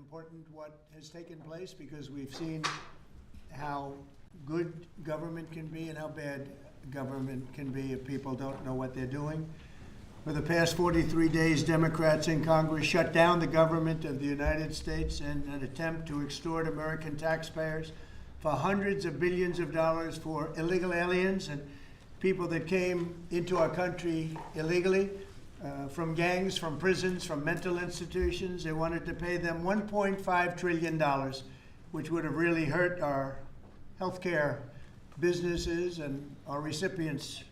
important what has taken place because we've seen how good government can be and how bad government can be if people don't know what they're doing. For the past 43 days, Democrats in Congress shut down the government of the United States in an attempt to extort American taxpayers for hundreds of billions of dollars for illegal aliens and people that came into our country illegally. From gangs, from prisons, from mental institutions. They wanted to pay them $1.5 trillion, which would have really hurt our healthcare businesses and our recipients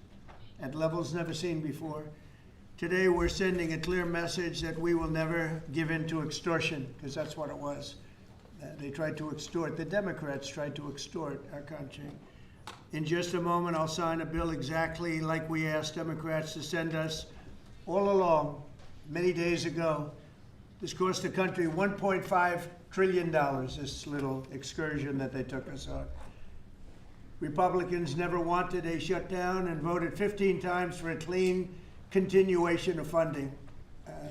at levels never seen before. Today, we're sending a clear message that we will never give in to extortion, because that's what it was. They tried to extort, the Democrats tried to extort our country. In just a moment, I'll sign a bill exactly like we asked Democrats to send us all along, many days ago. This cost the country $1.5 trillion, this little excursion that they took us on. Republicans never wanted a shutdown and voted 15 times for a clean continuation of funding.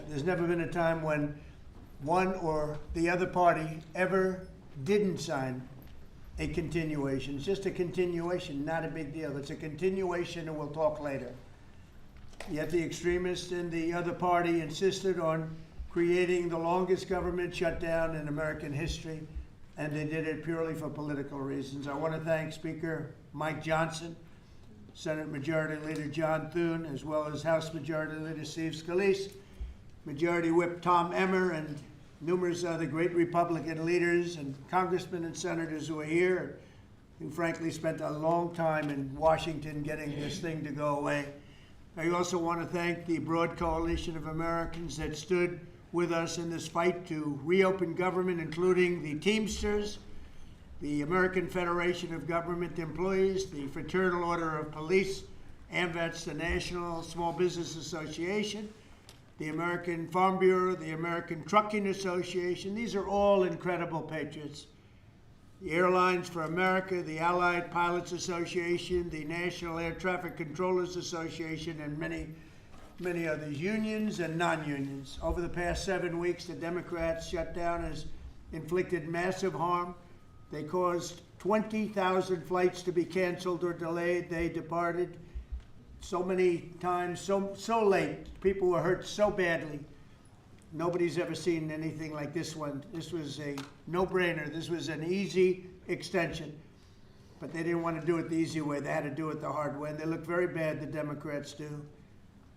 There's never been a time when one or the other party ever didn't sign a continuation. It's just a continuation, not a big deal. It's a continuation and we'll talk later. Yet the extremists in the other party insisted on creating the longest government shutdown in American history, and they did it purely for political reasons. I want to thank Speaker Mike Johnson, Senate Majority Leader John Thune, as well as House Majority Leader Steve Scalise, Majority Whip Tom Emmer, and numerous other great Republican leaders and congressmen and senators who are here, who frankly spent a long time in Washington getting this thing to go away. I also want to thank the broad coalition of Americans that stood with us in this fight to reopen government, including the Teamsters, the American Federation of Government Employees, the Fraternal Order of Police, AMVETS, the National Small Business Association, the American Farm Bureau, the American Trucking Association. These are all incredible patriots. The Airlines for America, the Allied Pilots Association, the National Air Traffic Controllers Association, and many others, unions and non-unions. Over the past 7 weeks, the Democrats' shutdown has inflicted massive harm. They caused 20,000 flights to be canceled or delayed. They departed so many times, so late. People were hurt so badly. Nobody's ever seen anything like this one. This was a no-brainer. This was an easy extension. But they didn't want to do it the easy way. They had to do it the hard way. And they look very bad, the Democrats do.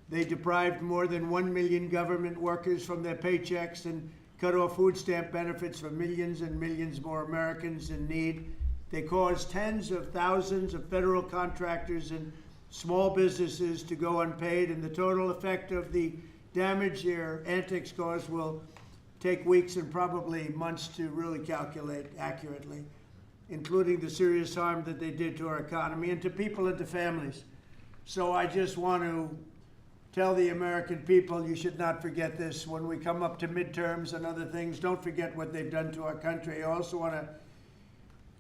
They deprived more than 1 million government workers from their paychecks and cut off food stamp benefits for millions and millions more Americans in need. They caused tens of thousands of federal contractors and small businesses to go unpaid. And the total effect of the damage their antics caused will take weeks and probably months to really calculate accurately, including the serious harm that they did to our economy and to people and to families. So I just want to tell the American people, you should not forget this. When we come up to midterms and other things, don't forget what they've done to our country. I also want to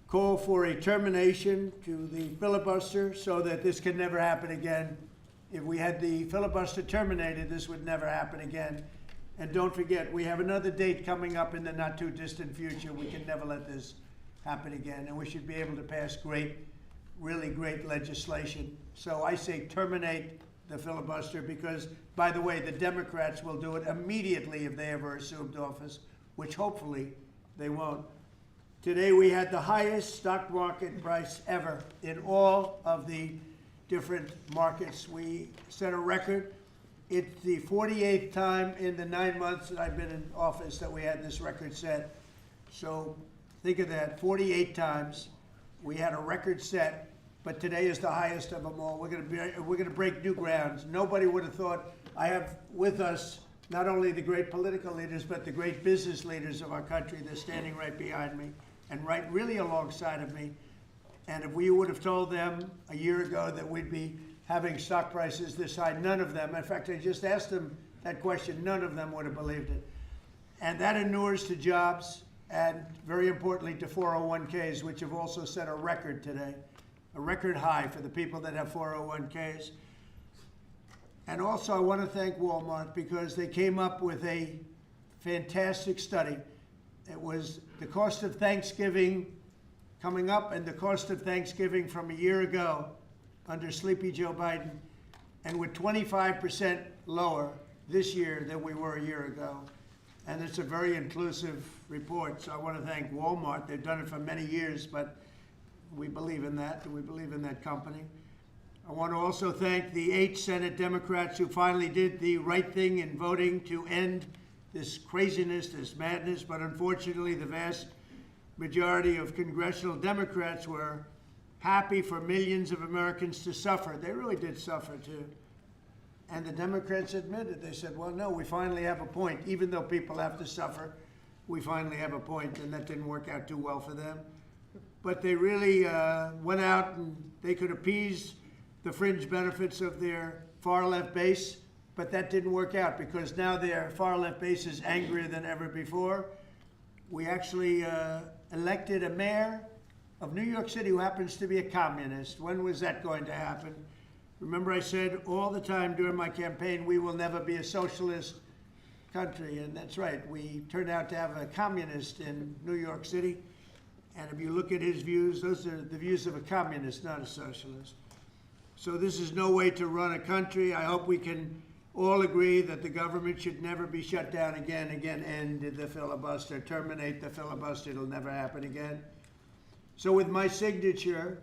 call for a termination to the filibuster so that this can never happen again. If we had the filibuster terminated, this would never happen again. And don't forget, we have another date coming up in the not too distant future. We can never let this happen again. And we should be able to pass great, really great legislation. So I say terminate the filibuster because, by the way, the Democrats will do it immediately if they ever assumed office, which hopefully they won't. Today we had the highest stock market price ever in all of the different markets. We set a record. It's the 48th time in the 9 months that I've been in office that we had this record set. So think of that, 48 times we had a record set, but today is the highest of them all. We're going to break new grounds. Nobody would have thought. I have with us not only the great political leaders, but the great business leaders of our country. They're standing right behind me and right really alongside of me. And if we would have told them a year ago that we'd be having stock prices this high, none of them, in fact, I just asked them that question, none of them would have believed it. And that inures to jobs and, very importantly, to 401ks, which have also set a record today, a record high for the people that have 401ks. And also, I want to thank Walmart because they came up with a fantastic study It was the cost of Thanksgiving coming up and the cost of Thanksgiving from a year ago under Sleepy Joe Biden, and we're 25% lower this year than we were a year ago. And it's a very inclusive report, so I want to thank Walmart. They've done it for many years, but we believe in that, and we believe in that company. I want to also thank the 8 Senate Democrats who finally did the right thing in voting to end this craziness, this madness, but unfortunately the vast majority of congressional Democrats were happy for millions of Americans to suffer. They really did suffer too. And the Democrats admitted, they said, well, no, we finally have a point. Even though people have to suffer, we finally have a point, and that didn't work out too well for them. But they really went out and they could appease the fringe benefits of their far-left base, but that didn't work out because now their far-left base is angrier than ever before. We actually elected a mayor of New York City who happens to be a communist. When was that going to happen? Remember, I said all the time during my campaign, we will never be a socialist country, and that's right. We turned out to have a communist in New York City, and if you look at his views, those are the views of a communist, not a socialist. So this is no way to run a country. I hope we can all agree that the government should never be shut down again, end the filibuster, terminate the filibuster. It'll never happen again. So with my signature,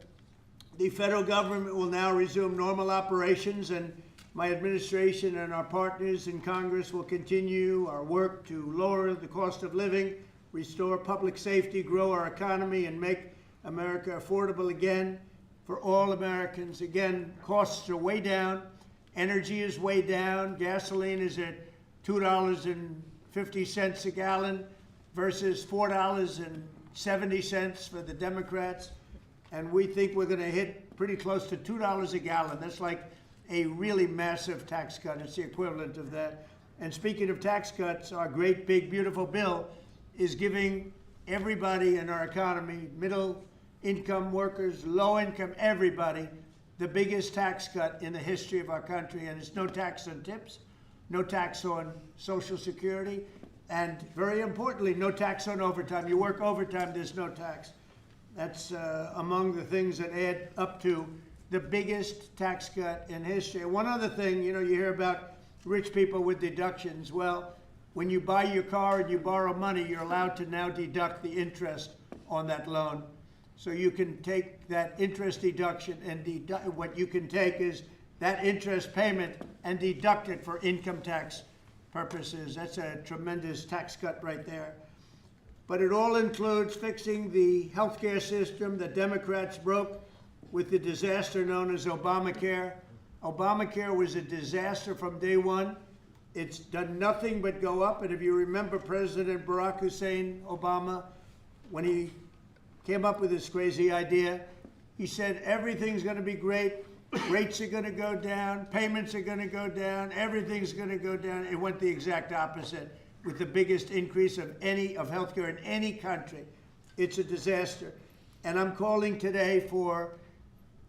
the federal government will now resume normal operations, and my administration and our partners in Congress will continue our work to lower the cost of living, restore public safety, grow our economy, and make America affordable again for all Americans. Again, costs are way down. Energy is way down. Gasoline is at $2.50 a gallon versus $4.70 for the Democrats. And we think we're going to hit pretty close to $2 a gallon. That's like a really massive tax cut. It's the equivalent of that. And speaking of tax cuts, our great, big, beautiful bill is giving everybody in our economy, middle income workers, low income, everybody, the biggest tax cut in the history of our country. And it's no tax on tips, no tax on Social Security, and very importantly, no tax on overtime. You work overtime, there's no tax. That's among the things that add up to the biggest tax cut in history. One other thing, you hear about rich people with deductions. Well, when you buy your car and you borrow money, you're allowed to now deduct the interest on that loan. So you can take that interest deduction and what you can take is that interest payment and deduct it for income tax purposes. That's a tremendous tax cut right there. But it all includes fixing the healthcare system that Democrats broke with the disaster known as Obamacare. Obamacare was a disaster from day one. It's done nothing but go up. And if you remember President Barack Hussein Obama, when he came up with this crazy idea, he said everything's going to be great. Rates are going to go down. Payments are going to go down. Everything's going to go down. It went the exact opposite, with the biggest increase of healthcare in any country. It's a disaster. And I'm calling today for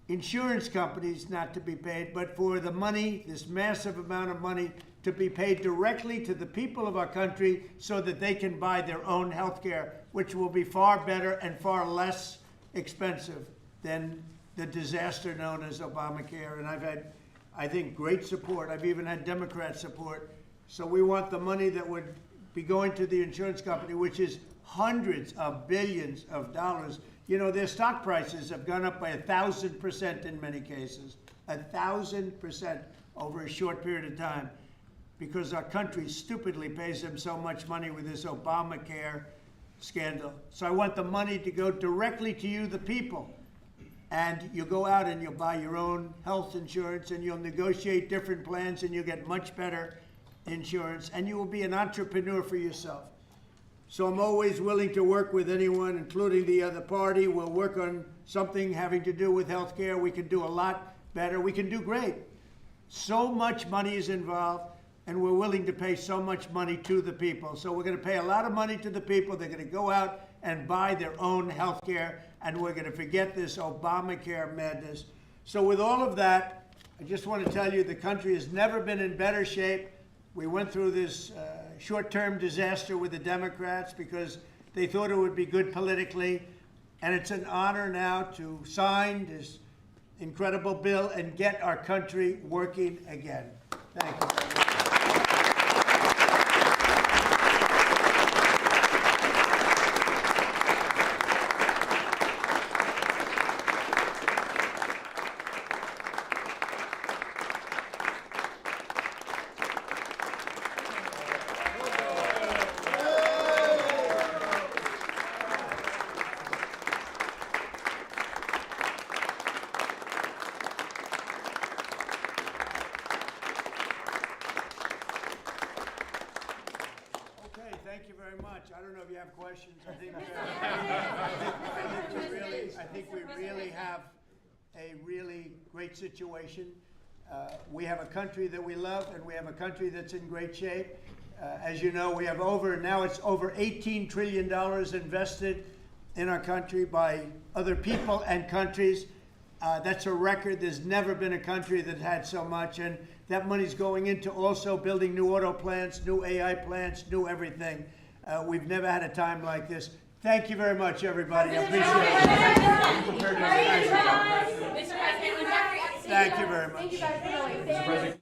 insurance companies not to be paid, but for the money, this massive amount of money, to be paid directly to the people of our country so that they can buy their own healthcare, which will be far better and far less expensive than the disaster known as Obamacare. And I've had, I think, great support. I've even had Democrat support. So we want the money that would be going to the insurance company, which is hundreds of billions of dollars. Their stock prices have gone up by 1,000% in many cases, 1,000% over a short period of time, because our country stupidly pays them so much money with this Obamacare scandal. So I want the money to go directly to you, the people. And you'll go out and you'll buy your own health insurance and you'll negotiate different plans and you'll get much better insurance, and you will be an entrepreneur for yourself. So I'm always willing to work with anyone, including the other party. We'll work on something having to do with healthcare. We can do a lot better. We can do great. So much money is involved, and we're willing to pay so much money to the people. So we're going to pay a lot of money to the people. They're going to go out and buy their own healthcare, and we're going to forget this Obamacare madness. So with all of that, I just want to tell you the country has never been in better shape. We went through this short-term disaster with the Democrats because They thought it would be good politically. And it's an honor now to sign this incredible bill and get our country working again. Thank you. Okay, thank you very much. I don't know if you have questions. I think we really have a really great situation. We have a country that we love, and we have a country that's in great shape. As you know, we have now it's over $18 trillion invested in our country by other people and countries. That's a record. There's never been a country that had so much, and that money's going into also building new auto plants, new AI plants, new everything. We've never had a time like this. Thank you very much, everybody. I appreciate it. Thank you very much. Thank you guys for coming.